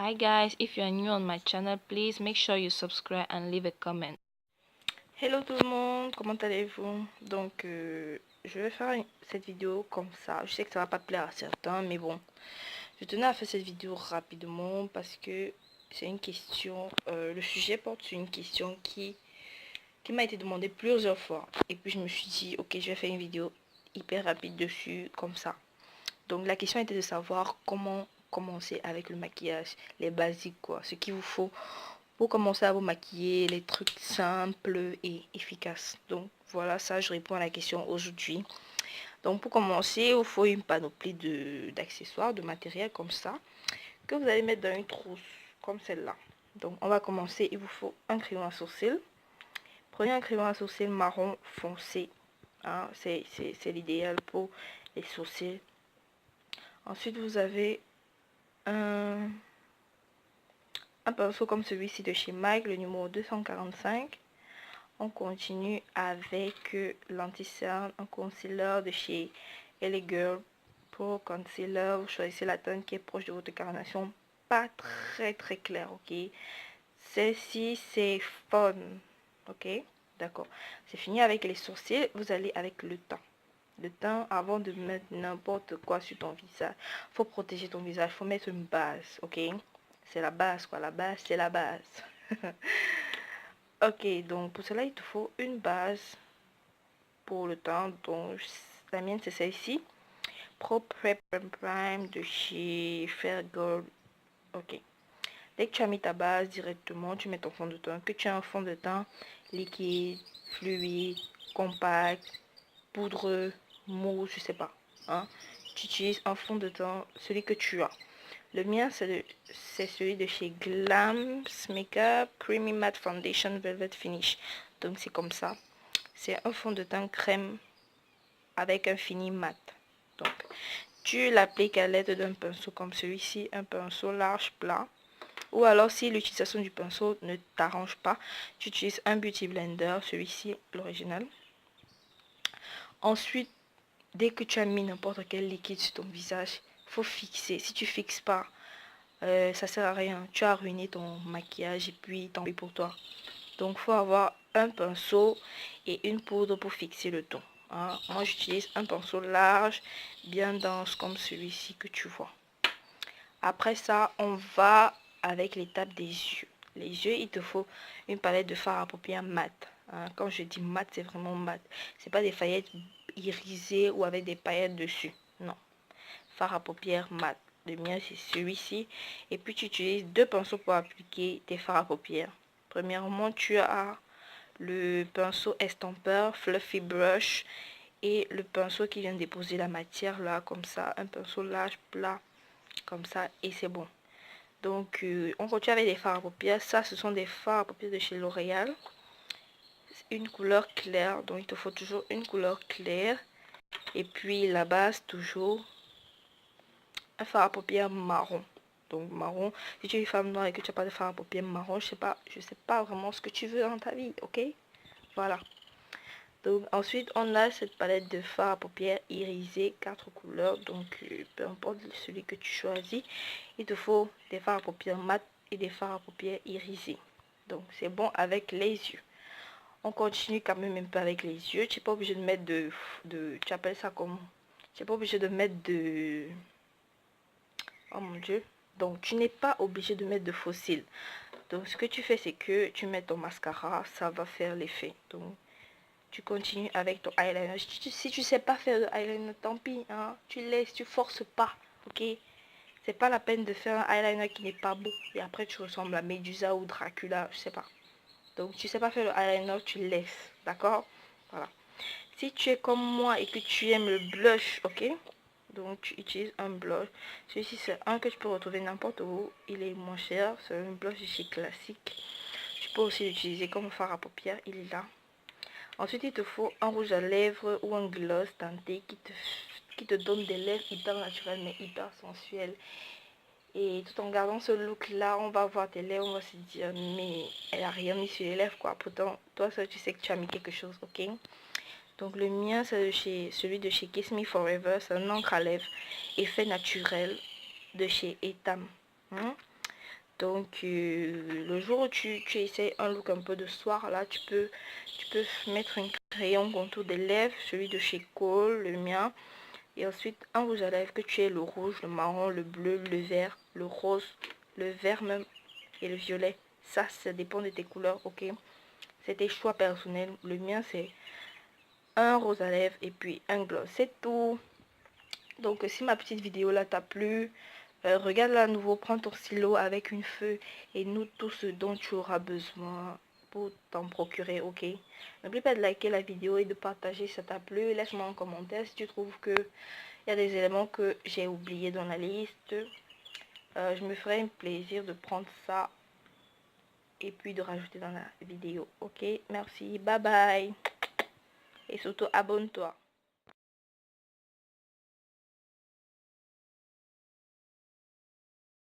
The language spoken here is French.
Hi guys, if you are new on my channel, please make sure you subscribe and leave a comment. Hello tout le monde, comment allez-vous? Donc je vais faire cette vidéo comme ça. Je sais que ça va pas plaire à certains, mais bon, je tenais à faire cette vidéo rapidement parce que c'est une question, le sujet porte sur une question qui m'a été demandée plusieurs fois. Et puis je me suis dit, ok, je vais faire une vidéo hyper rapide dessus comme ça. Donc la question était de savoir comment commencer avec le maquillage, les basiques quoi, ce qu'il vous faut pour commencer à vous maquiller, les trucs simples et efficaces. Donc voilà, ça je réponds à la question aujourd'hui. Donc pour commencer, il vous faut une panoplie d'accessoires, de matériel comme ça, que vous allez mettre dans une trousse comme celle-là. Donc on va commencer, il vous faut un crayon à sourcils. Prenez un crayon à sourcils marron foncé, hein, c'est l'idéal pour les sourcils. Ensuite vous avez un pinceau comme celui-ci de chez MAC, le numéro 245. On continue avec l'anti-cerne, un concealer de chez LA Girl Pro Concealer. Vous choisissez la teinte qui est proche de votre carnation, pas très claire, ok. Celle-ci c'est fun, ok, d'accord. C'est fini avec les sourcils, vous allez avec le teint. Le teint, avant de mettre n'importe quoi sur ton visage, faut protéger ton visage, faut mettre une base, ok. C'est la base quoi, la base c'est la base. Ok, donc pour cela il te faut une base pour le teint. Donc la mienne c'est celle-ci, Pro Prep Prime de chez Fair Gold. Ok, dès que tu as mis ta base directement, tu mets ton fond de teint, que tu as un fond de teint liquide, fluide, compact, poudreux, mousse, je sais pas, hein. Tu utilises un fond de teint, celui que tu as. Le mien, c'est celui de chez Glams Makeup Creamy Matte Foundation Velvet Finish. Donc, c'est comme ça. C'est un fond de teint crème avec un fini mat. Donc, tu l'appliques à l'aide d'un pinceau comme celui-ci, un pinceau large plat. Ou alors, si l'utilisation du pinceau ne t'arrange pas, tu utilises un Beauty Blender, celui-ci, l'original. Ensuite, dès que tu as mis n'importe quel liquide sur ton visage, il faut fixer. Si tu fixes pas, ça sert à rien. Tu as ruiné ton maquillage et puis tant pis pour toi. Donc, il faut avoir un pinceau et une poudre pour fixer le ton. Hein. Moi, j'utilise un pinceau large, bien dense comme celui-ci que tu vois. Après ça, on va avec l'étape des yeux. Les yeux, il te faut une palette de fard à paupières mat. Hein. Quand je dis mat, c'est vraiment mat. C'est pas des paillettes irisées ou avec des paillettes dessus. Non. Fard à paupières mat. Le mien, c'est celui-ci. Et puis, tu utilises deux pinceaux pour appliquer tes fards à paupières. Premièrement, tu as le pinceau estompeur Fluffy Brush et le pinceau qui vient déposer la matière là, comme ça. Un pinceau large, plat, comme ça. Et c'est bon. Donc, on continue avec les fards à paupières. Ça, ce sont des fards à paupières de chez L'Oréal. Une couleur claire. Donc, il te faut toujours une couleur claire. Et puis, la base, toujours un fard à paupières marron. Donc marron, si tu es une femme noire et que tu n'as pas de fard à paupières marron, je sais pas vraiment ce que tu veux dans ta vie, ok? Voilà. Donc ensuite, on a cette palette de fard à paupières irisé, 4 couleurs. Donc peu importe celui que tu choisis, il te faut des fards à paupières mat et des fards à paupières irisés. Donc c'est bon avec les yeux. On continue quand même un peu avec les yeux. Tu n'es pas obligé de mettre tu appelles ça comment? Tu n'es pas obligé de mettre de... Oh mon dieu. Donc tu n'es pas obligé de mettre de faux cils. Donc ce que tu fais, c'est que tu mets ton mascara, ça va faire l'effet. Donc tu continues avec ton eyeliner. Si tu sais pas faire de eyeliner, tant pis, hein. Tu laisses, tu forces pas, ok? C'est pas la peine de faire un eyeliner qui n'est pas beau. Et après tu ressembles à Medusa ou Dracula, je sais pas. Donc tu sais pas faire le eyeliner, tu laisses, d'accord? Voilà. Si tu es comme moi et que tu aimes le blush, ok? Donc tu utilises un blush. Celui-ci c'est un que tu peux retrouver n'importe où. Il est moins cher. C'est un blush de chez Classique. Tu peux aussi l'utiliser comme fard à paupières. Il est là. Ensuite il te faut un rouge à lèvres ou un gloss teinté qui te donne des lèvres hyper naturelles mais hyper sensuelles. Et tout en gardant ce look là, on va voir tes lèvres, on va se dire mais elle a rien mis sur les lèvres quoi. Pourtant toi seul tu sais que tu as mis quelque chose, ok? Donc le mien c'est celui de chez Kiss Me Forever, c'est un encre à lèvres effet naturel de chez Etam. Donc le jour où tu essaies un look un peu de soir, là tu peux mettre un crayon contour des lèvres, celui de chez Kohl, le mien. Et ensuite un rouge à lèvres que tu aies le rouge, le marron, le bleu, le vert, le rose, le vert même et le violet. Ça dépend de tes couleurs, ok? C'est tes choix personnels. Le mien c'est un rose à lèvres et puis un gloss. C'est tout. Donc si ma petite vidéo là t'a plu, regarde-la à nouveau, prends ton stylo avec une feuille et note tout ce dont tu auras besoin pour t'en procurer, ok? N'oublie pas de liker la vidéo et de partager si ça t'a plu. Laisse-moi un commentaire si tu trouves que il y a des éléments que j'ai oubliés dans la liste. Je me ferai un plaisir de prendre ça et puis de rajouter dans la vidéo, ok? Merci, bye bye. Et surtout abonne-toi.